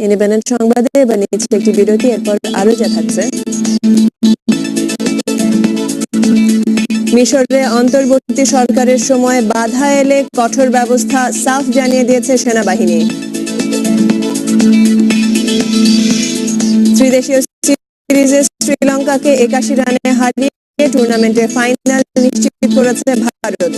Independent সংবাদে এবার নিচ্ছে একটি বিরতি, এরপর আরো যা থাকছে। মিশরে অন্তর্বর্তী সরকারের সময় বাধা এলে কঠোর ব্যবস্থা, সাফ জানিয়ে দিয়েছে সেনাবাহিনী। ত্রিদেশীয় সিরিজে শ্রীলঙ্কাকে ৮১ রানে হারিয়ে টুর্নামেন্টে ফাইনাল নিশ্চিত করেছে ভারত।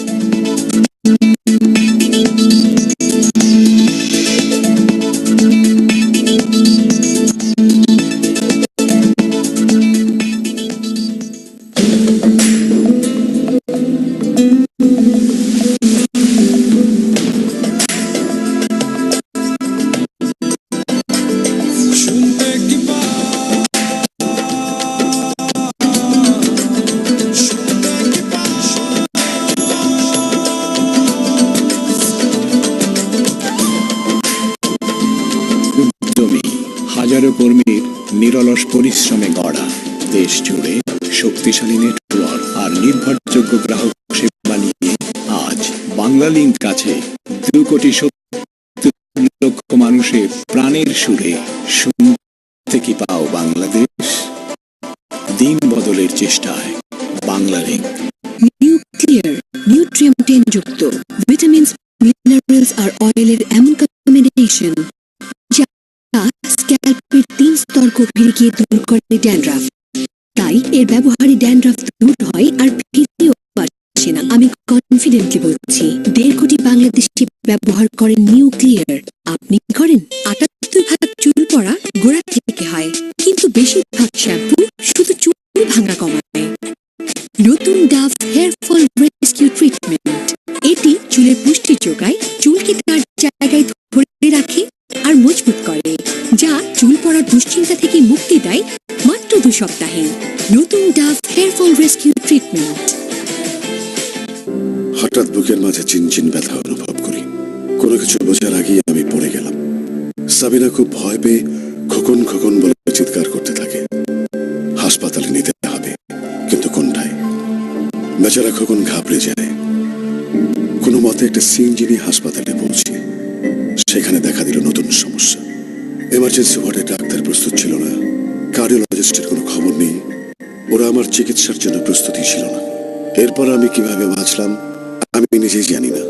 হাজারো কর্মীর নিরলস পরিশ্রমে গড়া দেশ জুড়ে শক্তিশালী নেটওয়ার্ক আর নির্ভরযোগ্য গ্রাহক সেবা নিয়ে আজ বাংলালিংক কাছে 2,70,00,000 মানুষের প্রাণের সুরে শুনতে কি পাও বাংলাদেশ। দিন বদলের চেষ্টায় বাংলালিংক। নিউক্লিয়ার নিউট্রিয়েন্ট যুক্ত ভিটামিনস, মিনারেলস আর অয়েলের এমন কম্বিনেশন যা স্ক্যাল্পের 3 স্তর গভীরে গিয়ে দূর করে ড্যান্ড্রাফ। তাই এর ব্যবহারে ড্যান্ড্রাফ দূর হয় আর ফিরেও আসে না। আমি কনফিডেন্টলি বলছি 1.5 কোটি বাংলাদেশি ব্যবহার করেন নিউক্লিয়ার। আপনি করেন? 78% চুল পড়া গোড়া থেকে হয়, কিন্তু বেশিরভাগ শ্যাম্পু শুধু চুল ভাঙা কমায়। নতুন Dove hair fall rescue treatment, এটি চুলের পুষ্টি যোগায়, চুলকে তার জায়গায় ধরে রাখে আর মজবুত করে, যা চুল পড়ার দুশ্চিন্তা থেকে মুক্তি দেয় মাত্র 2 সপ্তাহে। নতুন Dove hair fall rescue treatment. হঠাৎ বুকের মাঝে চিনচিন ব্যথা অনুভব করি। কোনো কিছু বোঝার আগেই আমি পড়ে গেলাম। সাবিনা খুব ভয় পেয়ে খোকন খোকন বলে চিৎকার করতে থাকে। হাসপাতালে নিতে হবে, কিন্তু কোনটায়? বেচারা খোকন ঘাবড়ে যায়। কোনো মতে একটা সিএনজি নিয়ে হাসপাতালে পৌঁছে সেখানে দেখা দিল নতুন সমস্যা। এমার্জেন্সি ওয়ার্ডে ডাক্তার প্রস্তুত ছিল না, কার্ডিওলজিস্টের কোনো খবর নেই। ওরা আমার চিকিৎসার জন্য প্রস্তুতি ছিল না। এরপর আমি কিভাবে বাঁচলাম আমি নিজেই জানি না।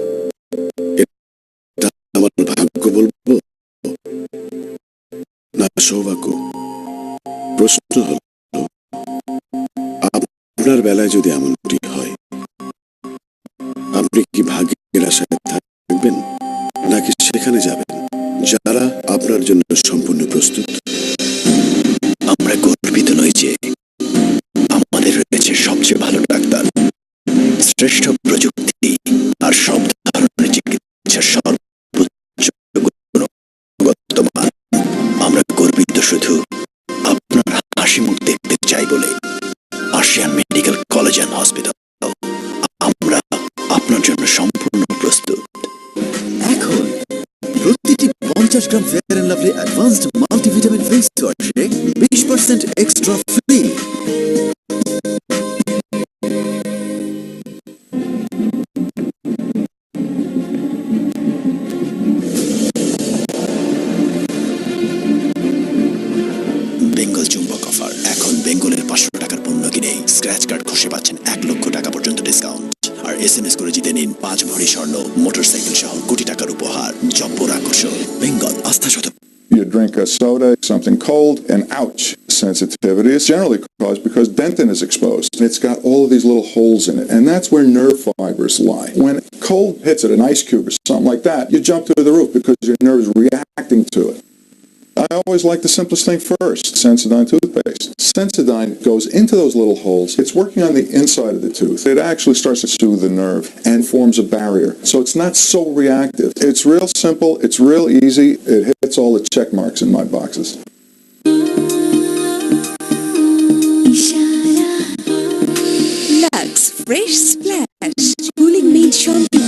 আমার ভাগ্য বলবো না সৌভাগ্য? প্রশ্ন হল, আপনার বেলায় যদি এমনটি হয়, আপনি কি ভাগ্যের আশায় থাকবেন, নাকি সেখানে যাবেন যারা আপনার জন্য সম্পূর্ণ প্রস্তুত? আমরা গর্বিত নই যে আমাদের রয়েছে সবচেয়ে ভালো ডাক্তার, শ্রেষ্ঠ প্রযুক্তি আর সব ধরনের চিকিৎসার সর্বোচ্চ গুণগত মান। আমরা গর্বিত শুধু আপনার হাসি মুখ দেখতে চাই বলে। Asian medical college and hospital, আমরা আপনার জন্য সম্পূর্ণ প্রস্তুত। এখন প্রতিটি 50 gram fair and lovely advanced multivitamin face ওয়াশে 20% এক্সট্রা ফ্রি। বেঙ্গল চুম্বক অফার। এখন বেঙ্গলের 500 টাকার পণ্য কিনে স্ক্র্যাচ কার্ড ঘষে পাচ্ছেন 1 লক্ষ টাকা পর্যন্ত ডিসকাউন্ট। আর SMS করে জিতে নিন 5 ভরি স্বর্ণ, মোটরসাইকেল সহ কোটি টাকার উপহার। জব্বর আকর্ষণ। বেঙ্গল, আস্থা শত। You drink a soda, something cold, and ouch sensitivity is generally caused because dentin is exposed. It's got all of these little holes in it, and that's where nerve fibers lie. When cold hits it, an ice cube or something like that, you jump through the roof because your nerve is reacting to it. I always like the simplest thing first, Sensodyne toothpaste. Sensodyne goes into those little holes. It's working on the inside of the tooth. It actually starts to soothe the nerve and forms a barrier. So it's not so reactive. It's real simple. It's real easy. It hits all the check marks in my boxes. Lux Fresh Splash Cooling Made Shampoo.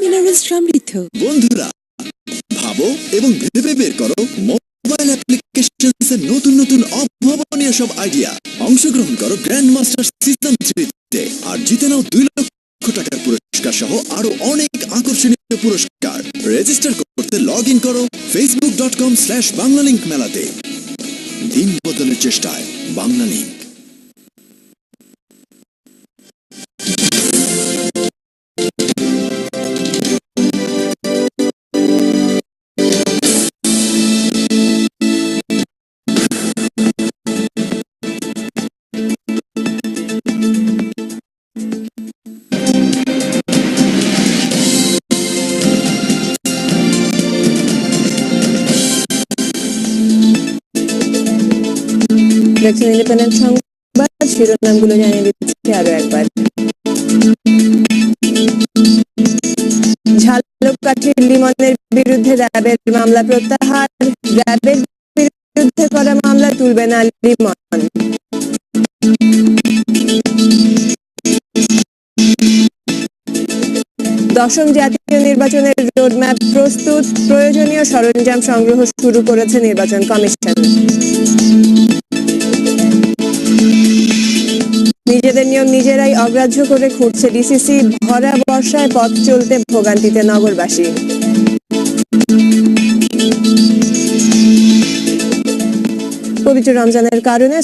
Minerals সমৃদ্ধ। বন্ধুরা, ভাবো এবং ভেবে বের করো mobile applications এর নতুন নতুন অভাবনীয় সব আইডিয়া। অংশগ্রহণ করো গ্র্যান্ড মাস্টার সিজন 3 আর জিতে নাও 2 লক্ষ টাকার পুরস্কার সহ আরো অনেক আকর্ষণীয় পুরস্কার। রেজিস্টার করতে লগ ইন করো facebook.com/banglalink মেলাতে। দিন বদলের চেষ্টায় বাংলা লিংক। দেখছেন ইন্ডিপেন্ডেন্ট সংবাদ, শিরোনামগুলো জানিয়ে দিচ্ছি আরো একবার। ঝালকাঠির লিমনের বিরুদ্ধে র্যাবের মামলা প্রত্যাহার, র্যাবের বিরুদ্ধে করা মামলা তুলবে না লিমন। দশম জাতীয় নির্বাচনের রোডম্যাপ প্রস্তুত, প্রয়োজনীয় সরঞ্জাম সংগ্রহ শুরু করেছে নির্বাচন কমিশন। নিজেদের নিয়ম নিজেরাই অগ্রাহ্য করে খুঁড়ছে ডিসিসি, ভরা বর্ষায় পথ চলতে ভোগান্তিতে নগরবাসী। পবিত্র রমজানের কারণে